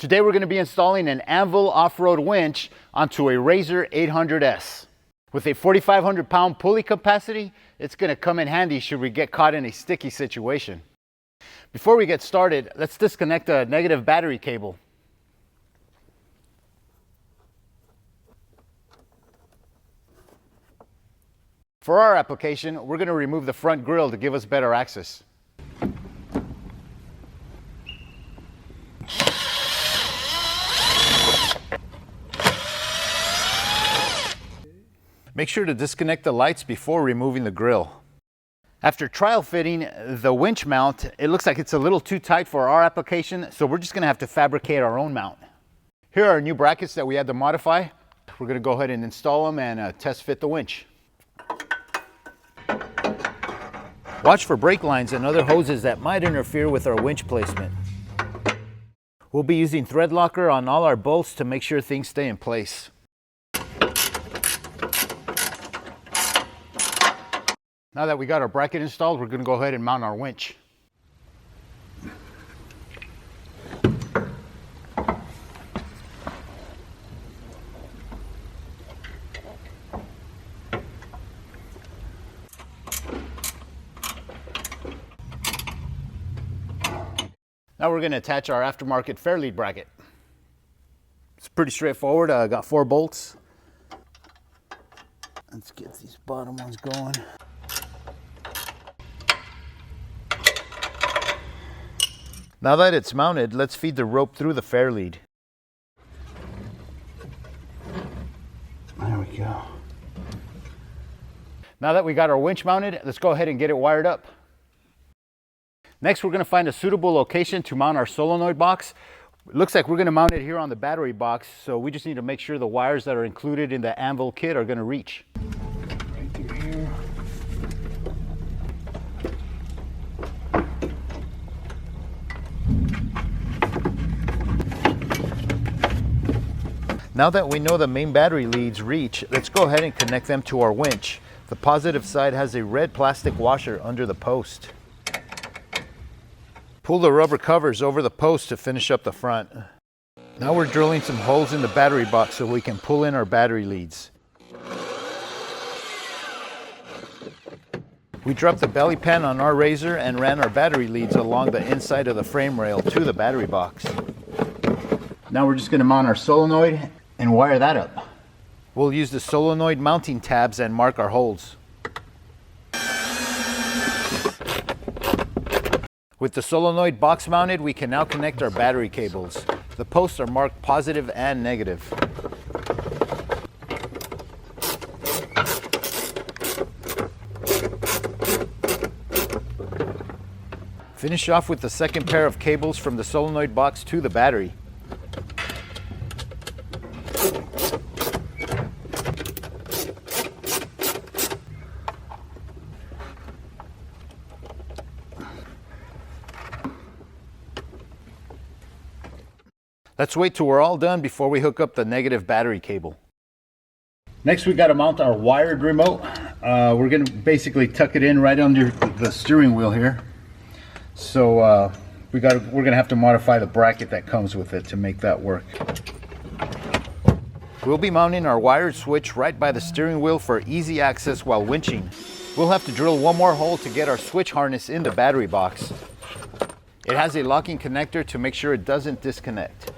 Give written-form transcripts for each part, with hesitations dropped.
Today we're going to be installing an Anvil off-road winch onto a RZR 800s. With a 4,500 pound pulley capacity, it's going to come in handy should we get caught in a sticky situation. Before we get started, let's disconnect a negative battery cable. For our application, we're going to remove the front grille to give us better access. Make sure to disconnect the lights before removing the grille. After trial fitting the winch mount, it looks like it's a little too tight for our application, so we're just going to have to fabricate our own mount. Here are new brackets that we had to modify. We're going to go ahead and install them and test fit the winch. Watch for brake lines and other hoses that might interfere with our winch placement. We'll be using thread locker on all our bolts to make sure things stay in place. Now that we got our bracket installed, we're going to go ahead and mount our winch. Now we're going to attach our aftermarket fairlead bracket. It's pretty straightforward. I got 4 bolts. Let's get these bottom ones going. Now that it's mounted, let's feed the rope through the fairlead. There we go. Now that we got our winch mounted, let's go ahead and get it wired up. Next, we're going to find a suitable location to mount our solenoid box. It looks like we're going to mount it here on the battery box, so we just need to make sure the wires that are included in the Anvil kit are going to reach. Right through here. Now that we know the main battery leads reach, let's go ahead and connect them to our winch. The positive side has a red plastic washer under the post. Pull the rubber covers over the post to finish up the front. Now we're drilling some holes in the battery box so we can pull in our battery leads. We dropped the belly pan on our RZR and ran our battery leads along the inside of the frame rail to the battery box. Now we're just going to mount our solenoid and wire that up. We'll use the solenoid mounting tabs and mark our holes. With the solenoid box mounted, we can now connect our battery cables. The posts are marked positive and negative. Finish off with the second pair of cables from the solenoid box to the battery. Let's wait till we're all done before we hook up the negative battery cable. Next, we got to mount our wired remote. We're going to basically tuck it in right under the steering wheel here. So we're going to have to modify the bracket that comes with it to make that work. We'll be mounting our wired switch right by the steering wheel for easy access while winching. We'll have to drill one more hole to get our switch harness in the battery box. It has a locking connector to make sure it doesn't disconnect.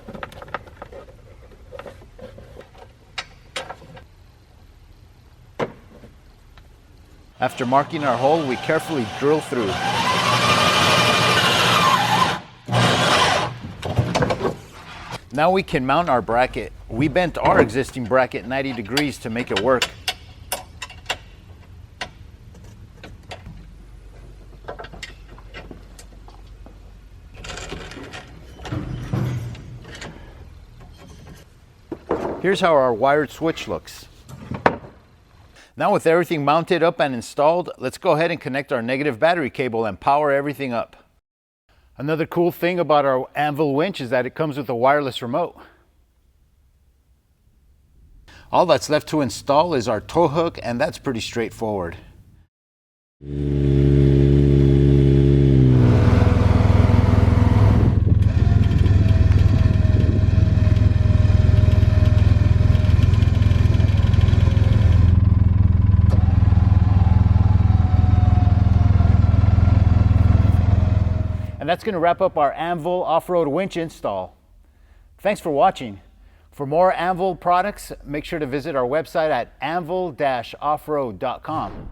After marking our hole, we carefully drill through. Now we can mount our bracket. We bent our existing bracket 90 degrees to make it work. Here's how our wired switch looks. Now with everything mounted up and installed, let's go ahead and connect our negative battery cable and power everything up. Another cool thing about our Anvil winch is that it comes with a wireless remote. All that's left to install is our tow hook, and that's pretty straightforward. And that's going to wrap up our Anvil off-road winch install. Thanks for watching. For more Anvil products, make sure to visit our website at anvil-offroad.com.